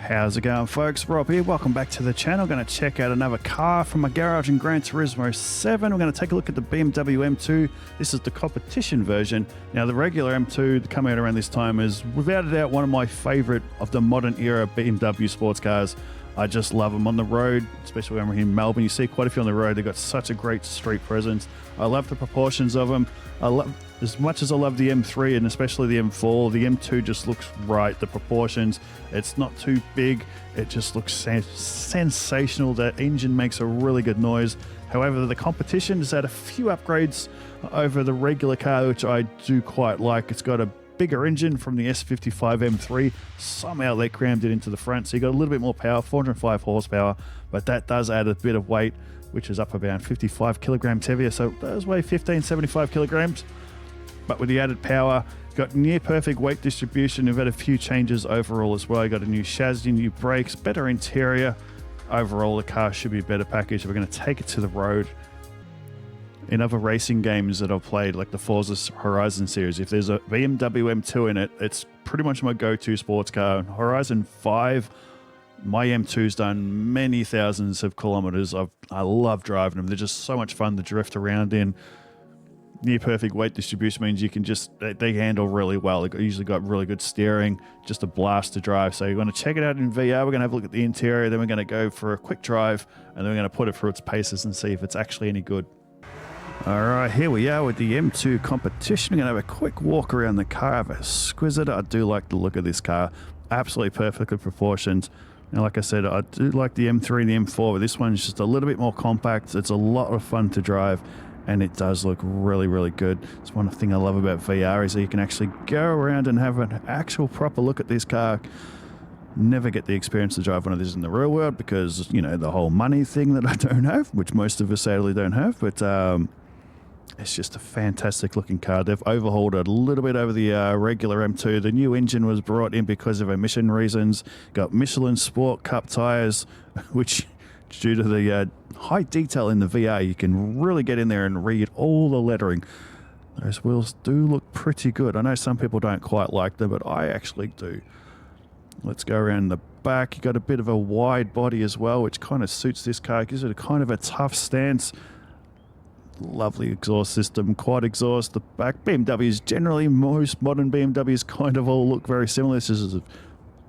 How's it going, folks? Rob here. Welcome back to the channel. Going to check out another car from my garage in Gran Turismo 7. We're going to take a look at the BMW M2. This is the competition version. Now, the regular M2 coming out around this time is without a doubt one of my favorite of the modern era BMW sports cars. I just love them on the road, especially when we're in Melbourne. You see quite a few on the road. They've got such a great street presence. I love the proportions of them. As much as I love the M3 and especially the M4, the M2 just looks right. The proportions, it's not too big. It just looks sensational. That engine makes a really good noise. However, the competition has had a few upgrades over the regular car, which I do quite like. It's got a bigger engine from the S55 M3. Somehow they crammed it into the front, so you got a little bit more power, 405 horsepower, but that does add a bit of weight, which is up about 55 kilograms heavier, so it does weigh 1575 kilograms. But with the added power, got near perfect weight distribution. We've had a few changes overall as well. You got a new chassis, new brakes, better interior. Overall, the car should be a better package. We're going to take it to the road. In other racing games that I've played, like the Forza Horizon series, if there's a BMW M2 in it, it's pretty much my go-to sports car. Horizon 5, my M2's done many thousands of kilometers. I love driving them. They're just so much fun to drift around in. Near perfect weight distribution means you can they handle really well. They've usually got really good steering, just a blast to drive. So you're going to check it out in VR. We're going to have a look at the interior, then we're going to go for a quick drive, and then we're going to put it through its paces and see if it's actually any good. Alright, here we are with the M2 competition. We're going to have a quick walk around the car, have a squiz at it. I do like the look of this car. Absolutely perfectly proportioned. And like I said, I do like the M3 and the M4, but this one's just a little bit more compact. It's a lot of fun to drive, and it does look really, really good. It's one thing I love about VR is that you can actually go around and have an actual proper look at this car. Never get the experience to drive one of these in the real world because, you know, the whole money thing that I don't have, which most of us sadly don't have, but it's just a fantastic looking car. They've overhauled it a little bit over the regular M2. The new engine was brought in because of emission reasons. Got Michelin Sport Cup tyres, which due to the high detail in the VR, you can really get in there and read all the lettering. Those wheels do look pretty good. I know some people don't quite like them, but I actually do. Let's go around the back. You got a bit of a wide body as well, which kind of suits this car. It gives it a kind of a tough stance. Lovely exhaust system, quad exhaust. The back BMWs, generally most modern BMWs kind of all look very similar. This is,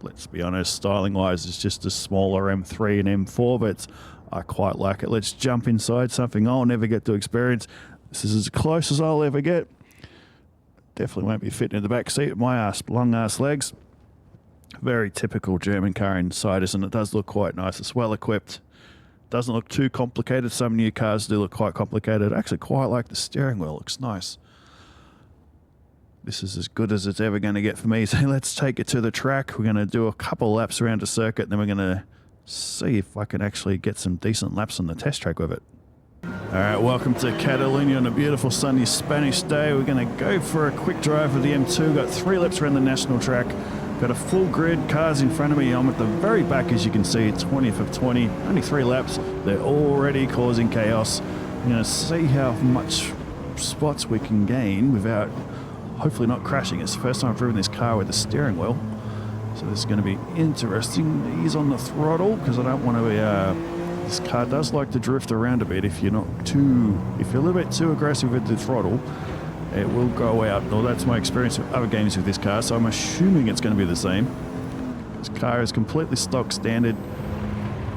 let's be honest, styling wise, it's just a smaller M3 and M4, but I quite like it. Let's jump inside, something I'll never get to experience. This is as close as I'll ever get. Definitely won't be fitting in the back seat. My long ass legs. Very typical German car inside us, and it does look quite nice. It's well equipped. Doesn't look too complicated. Some new cars do look quite complicated. I actually quite like the steering wheel. It looks nice. This is as good as it's ever going to get for me. So let's take it to the track. We're going to do a couple laps around the circuit. Then we're going to see if I can actually get some decent laps on the test track with it. All right, welcome to Catalonia on a beautiful sunny Spanish day. We're going to go for a quick drive with the M2. Got 3 laps around the national track. Got a full grid, cars in front of me. I'm at the very back, as you can see, 20th of 20. Only 3 laps. They're already causing chaos. We're going to see how much spots we can gain without hopefully not crashing. It's the first time I've driven this car with the steering wheel. So this is going to be interesting. Ease on the throttle because I don't want to be... this car does like to drift around a bit if you're a little bit too aggressive with the throttle. It will go out. Well, that's my experience with other games with this car, so I'm assuming it's going to be the same. This car is completely stock standard.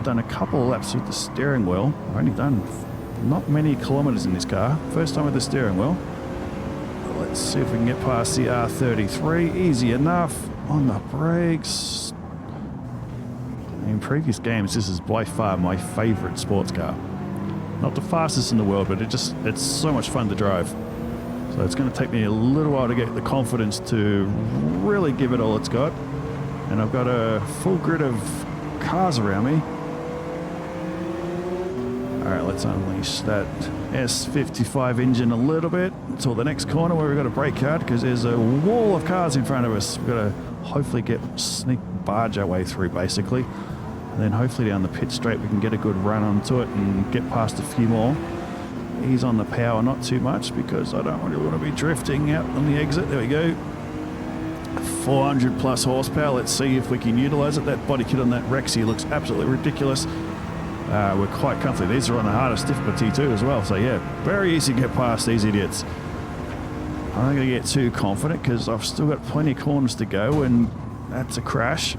Done a couple of laps with the steering wheel. I've only done not many kilometers in this car. First time with the steering wheel. Let's see if we can get past the R33. Easy enough. On the brakes. In previous games, this is by far my favorite sports car. Not the fastest in the world, but it's so much fun to drive. So it's going to take me a little while to get the confidence to really give it all it's got. And I've got a full grid of cars around me. Alright, let's unleash that S55 engine a little bit until the next corner where we've got to brake hard because there's a wall of cars in front of us. We've got to hopefully barge our way through basically. And then hopefully down the pit straight we can get a good run onto it and get past a few more. Ease on the power, not too much because I don't really want to be drifting out on the exit. There we go. 400 plus horsepower. Let's see if we can utilize it. That body kit on that Rex here looks absolutely ridiculous. We're quite comfortable. These are on the hardest difficulty too as well. So yeah, very easy to get past these idiots. I'm not going to get too confident because I've still got plenty of corners to go, and that's a crash.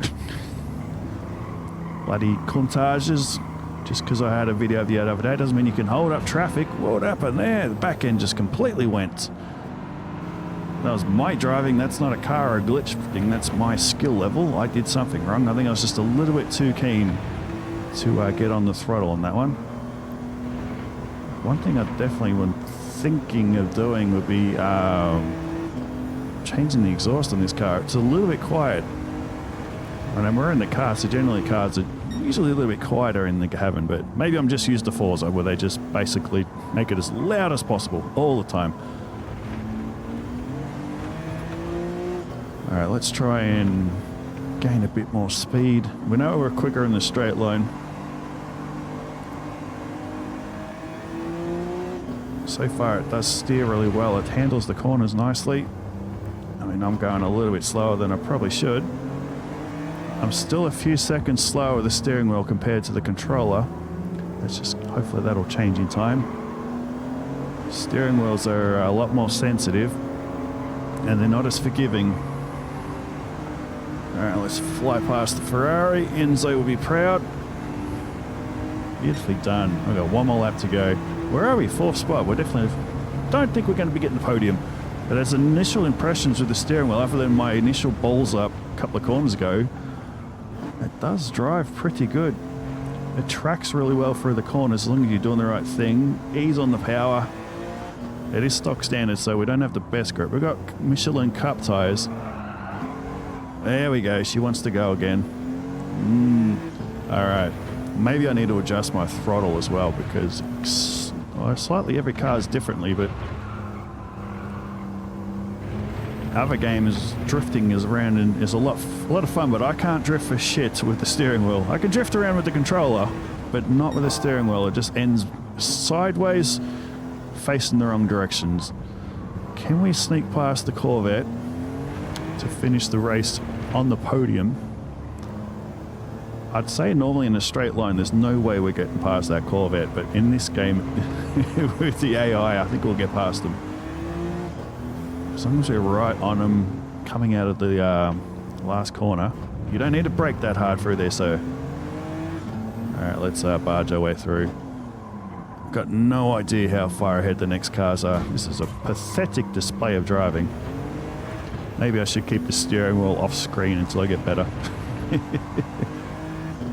Bloody Countages. Just because I had a video of the other day doesn't mean you can hold up traffic. What happened there? The back end just completely went. That was my driving. That's not a car or a glitch thing. That's my skill level. I did something wrong. I think I was just a little bit too keen to get on the throttle on that one. One thing I definitely was thinking of doing would be changing the exhaust on this car. It's a little bit quiet. And we're in the car, so generally cars are usually a little bit quieter in the cabin, but maybe I'm just used to Forza where they just basically make it as loud as possible all the time. Alright, let's try and gain a bit more speed. We know we're quicker in the straight line. So far it does steer really well. It handles the corners nicely. I mean, I'm going a little bit slower than I probably should. I'm still a few seconds slower with the steering wheel compared to the controller. Let's just, hopefully that'll change in time. Steering wheels are a lot more sensitive and they're not as forgiving. Alright, let's fly past the Ferrari. Enzo will be proud. Beautifully done. I've got one more lap to go. Where are we? Fourth spot. We're definitely... don't think we're going to be getting the podium. But as initial impressions with the steering wheel, other than my initial balls up a couple of corners ago, it does drive pretty good. It tracks really well through the corners as long as you're doing the right thing. Ease on the power. It is stock standard, so we don't have the best grip. We've got Michelin Cup tyres. There we go. She wants to go again. Alright. Maybe I need to adjust my throttle as well because slightly every car is differently, but other games drifting is around and is a lot of fun, but I can't drift for shit with the steering wheel. I can drift around with the controller, but not with the steering wheel. It just ends sideways, facing the wrong directions. Can we sneak past the Corvette to finish the race on the podium? I'd say normally in a straight line there's no way we're getting past that Corvette, but in this game with the AI I think we'll get past them. As long as we're right on them coming out of the last corner. You don't need to brake that hard through there, so... Alright, let's barge our way through. Got no idea how far ahead the next cars are. This is a pathetic display of driving. Maybe I should keep the steering wheel off screen until I get better.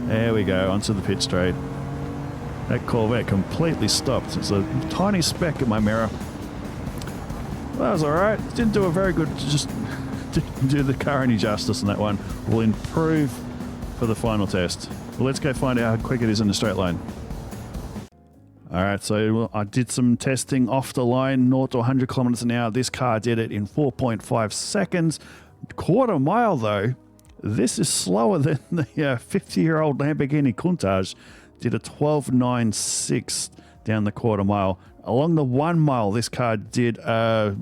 There we go, onto the pit straight. That Corvette completely stopped. It's a tiny speck in my mirror. Well, that was alright. Didn't do a very good, just didn't do the car any justice on that one. We'll improve for the final test. Well, let's go find out how quick it is in the straight line. Alright, so I did some testing off the line, 0 to 100 kilometers an hour. This car did it in 4.5 seconds. Quarter mile though. This is slower than the 50-year-old Lamborghini Countach did a 12.96 down the quarter mile. Along the 1 mile, this car did, well,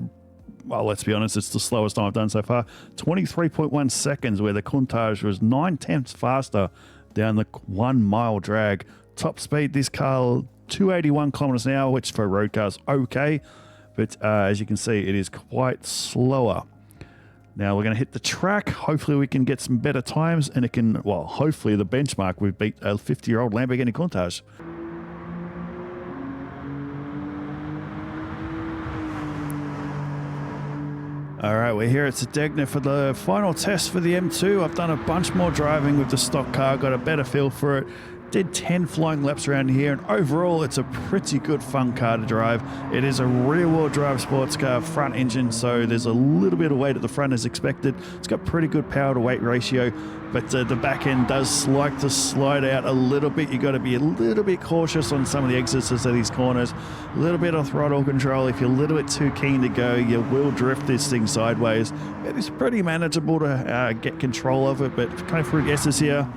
let's be honest, it's the slowest time I've done so far. 23.1 seconds, where the Countach was 9/10 faster down the 1 mile drag. Top speed, this car, 281 kilometers an hour, which for road cars, okay. But as you can see, it is quite slower. Now we're going to hit the track. Hopefully we can get some better times and it can, well, hopefully the benchmark, we've beat a 50-year-old Lamborghini Countach. All right, we're here at Sedegna for the final test for the M2. I've done a bunch more driving with the stock car, got a better feel for it. Did 10 flying laps around here, and overall it's a pretty good fun car to drive. It is a rear-wheel drive sports car, front engine, so there's a little bit of weight at the front as expected. It's got pretty good power to weight ratio, but the back end does like to slide out a little bit. You got to be a little bit cautious on some of the exits of these corners. A little bit of throttle control. If you're a little bit too keen to go, you will drift this thing sideways. It is pretty manageable to get control of it, but coming through S's here,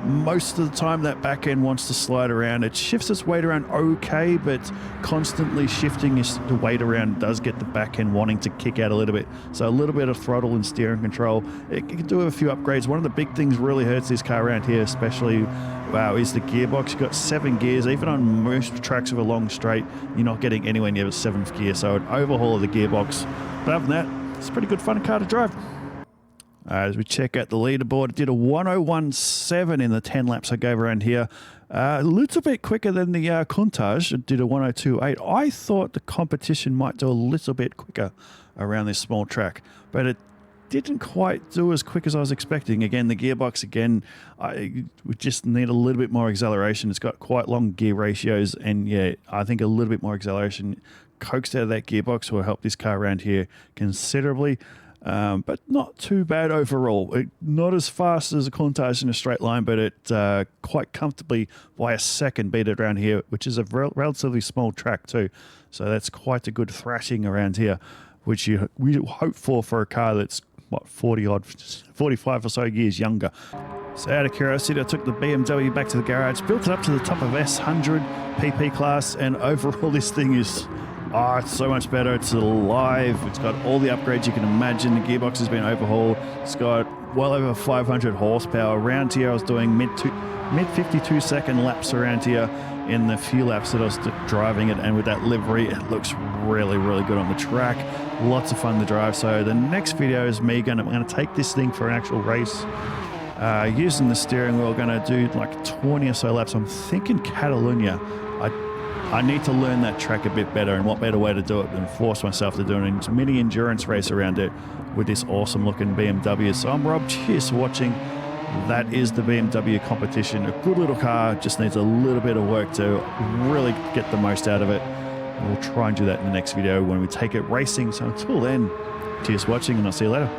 Most of the time that back end wants to slide around. It shifts its weight around okay, but constantly shifting the weight around does get the back end wanting to kick out a little bit. So a little bit of throttle and steering control. It can do a few upgrades. One of the big things really hurts this car around here, especially, is the gearbox. You've got 7 gears. Even on most tracks of a long straight, you're not getting anywhere near the 7th gear. So an overhaul of the gearbox. But other than that, it's a pretty good fun car to drive. As we check out the leaderboard, it did a 101.7 in the 10 laps I gave around here. A little bit quicker than the Countach. It did a 102.8. I thought the competition might do a little bit quicker around this small track, but it didn't quite do as quick as I was expecting. Again, the gearbox, I would just need a little bit more acceleration. It's got quite long gear ratios, and yeah, I think a little bit more acceleration coaxed out of that gearbox will help this car around here considerably. But not too bad overall. Not as fast as a Countach in a straight line, but it quite comfortably by a second beat it around here, which is a relatively small track too. So that's quite a good thrashing around here, which we hope for a car that's, 45 or so years younger. So out of curiosity, I took the BMW back to the garage, built it up to the top of S100 PP class, and overall this thing is... it's so much better. It's alive. It's got all the upgrades you can imagine. The gearbox has been overhauled. It's got well over 500 horsepower. Around here, I was doing mid 52 second laps around here in the few laps that I was driving it. And with that livery, it looks really, really good on the track. Lots of fun to drive. So the next video is me I'm going to take this thing for an actual race. Using the steering wheel, going to do like 20 or so laps. I'm thinking Catalonia. I need to learn that track a bit better, and what better way to do it than force myself to do a mini endurance race around it with this awesome looking BMW. So I'm Rob, cheers for watching. That is the BMW Competition. A good little car, just needs a little bit of work to really get the most out of it. We'll try and do that in the next video when we take it racing. So until then, cheers for watching, and I'll see you later.